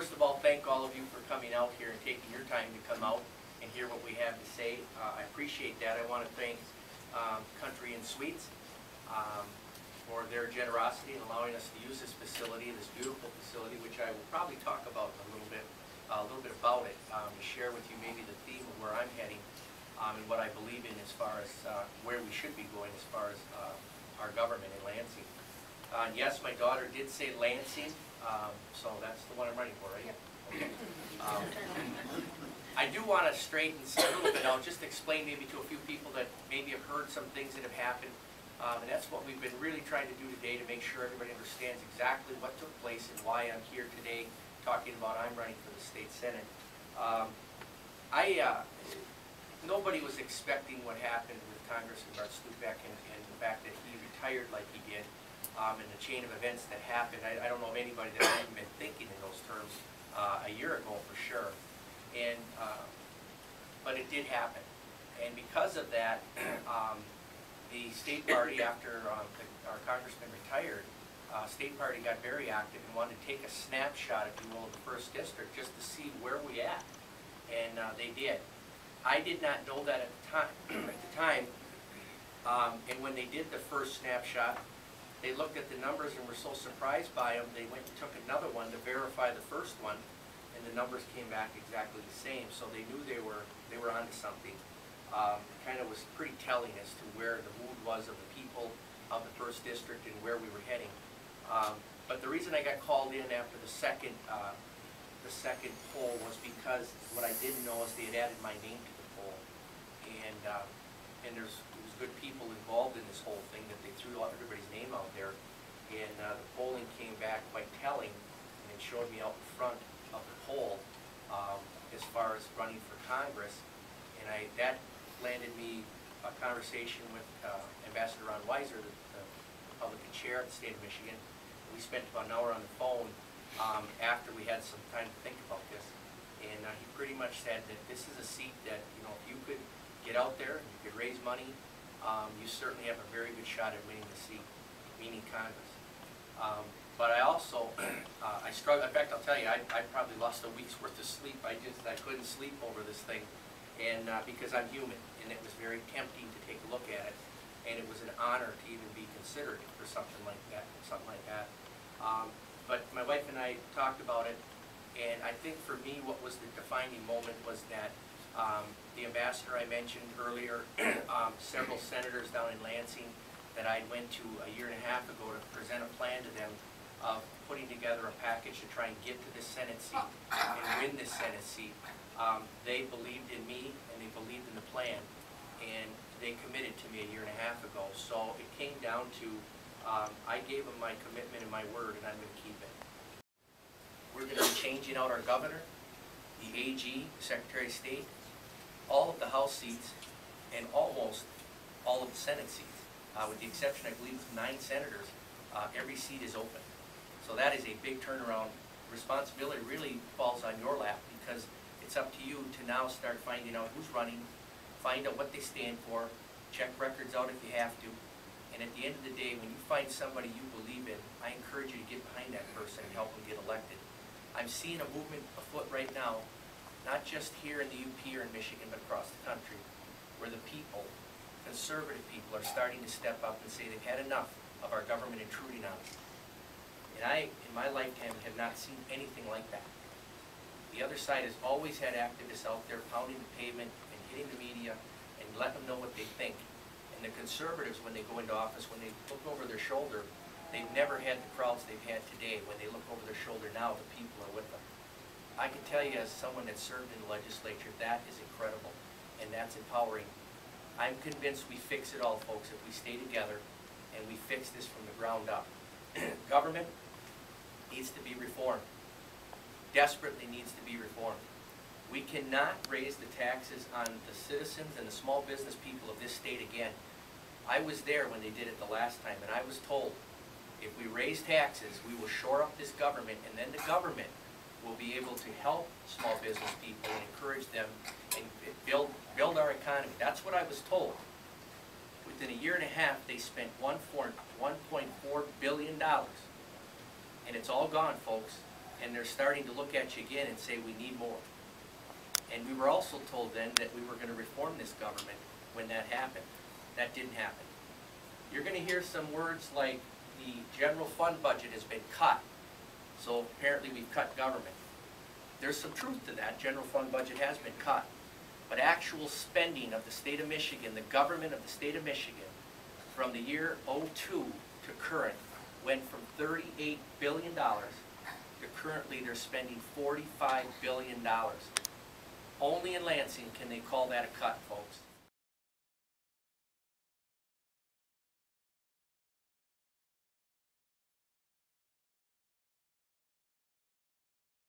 first of all, thank all of you for coming out here and taking your time to come out and hear what we have to say. I appreciate that. I want to thank Country and Sweets for their generosity in allowing us to use this facility, this beautiful facility, which I will probably talk about a little bit about it, to share with you maybe the theme of where I'm heading and what I believe in as far as where we should be going as far as our government in Lansing. Yes, my daughter did say Lansing, so that's the one I'm running for, right? Yep. Okay. I do want to straighten a little bit out, just explain maybe to a few people that maybe have heard some things that have happened, and that's what we've been really trying to do today, to make sure everybody understands exactly what took place and why I'm here today talking about I'm running for the state Senate. Nobody was expecting what happened with Congressman Bart Stupak and the fact that he retired like he did, and the chain of events that happened. I don't know of anybody that had even been thinking in those terms a year ago for sure. And but it did happen, and because of that, the state party, after our congressman retired, state party got very active and wanted to take a snapshot, if you will, of the first district just to see where we at, and they did. I did not know that at the time. And when they did the first snapshot, they looked at the numbers and were so surprised by them, they went and took another one to verify the first one, and the numbers came back exactly the same. So they knew they were onto something. Kind of was pretty telling as to where the mood was of the people of the first district and where we were heading. But the reason I got called in after the second poll was because what I didn't know is they had added my name to the poll, and there was good people involved in this whole thing, that they threw everybody's name out there, and the polling came back quite telling, and it showed me out in front of the poll as far as running for Congress, and that landed me a conversation with Ambassador Ron Weiser, the Republican chair of the state of Michigan. We spent about an hour on the phone after we had some time to think about this, and he pretty much said that this is a seat that, you know, if you could get out there and you could raise money, you certainly have a very good shot at winning the seat, meaning Congress. But I also, I struggled. In fact, I'll tell you, I probably lost a week's worth of sleep. I couldn't sleep over this thing, and because I'm human, and it was very tempting to take a look at it, and it was an honor to even be considered for something like that. But my wife and I talked about it, and I think for me what was the defining moment was that the ambassador I mentioned earlier, several senators down in Lansing that I went to a year and a half ago to present a plan to them of putting together a package to try and get to this Senate seat and win this Senate seat. They believed in me and they believed in the plan, and they committed to me a year and a half ago. So it came down to I gave them my commitment and my word, and I'm going to keep it. We're going to be changing out our governor, the AG, the Secretary of State, all of the House seats, and almost all of the Senate seats. With the exception, I believe, of 9 senators, every seat is open. So that is a big turnaround. Responsibility really falls on your lap, because it's up to you to now start finding out who's running, find out what they stand for, check records out if you have to, and at the end of the day, when you find somebody you believe in, I encourage you to get behind that person and help them get elected. I'm seeing a movement afoot right now, not just here in the UP or in Michigan, but across the country, where the people, conservative people, are starting to step up and say they've had enough of our government intruding on them. And I, in my lifetime, have not seen anything like that. The other side has always had activists out there pounding the pavement and hitting the media and letting them know what they think. And the conservatives, when they go into office, when they look over their shoulder, they've never had the crowds they've had today. When they look over their shoulder now, the people are with them. I can tell you, as someone that served in the legislature, that is incredible, and that's empowering. I'm convinced we fix it all, folks, if we stay together and we fix this from the ground up. Government needs to be reformed. Desperately needs to be reformed. We cannot raise the taxes on the citizens and the small business people of this state again. I was there when they did it the last time, and I was told, if we raise taxes, we will shore up this government, and then the government will be able to help small business people and encourage them and build our economy. That's what I was told. Within a year and a half, they spent $1.4 billion. And it's all gone, folks. and they're starting to look at you again and say, we need more. And we were also told then that we were going to reform this government when that happened. That didn't happen. You're going to hear some words like the general fund budget has been cut, so apparently we've cut government. There's some truth to that. General fund budget has been cut. But actual spending of the state of Michigan, the government of the state of Michigan, from the year '02 to current, went from $38 billion to currently they're spending $45 billion. Only in Lansing can they call that a cut, folks.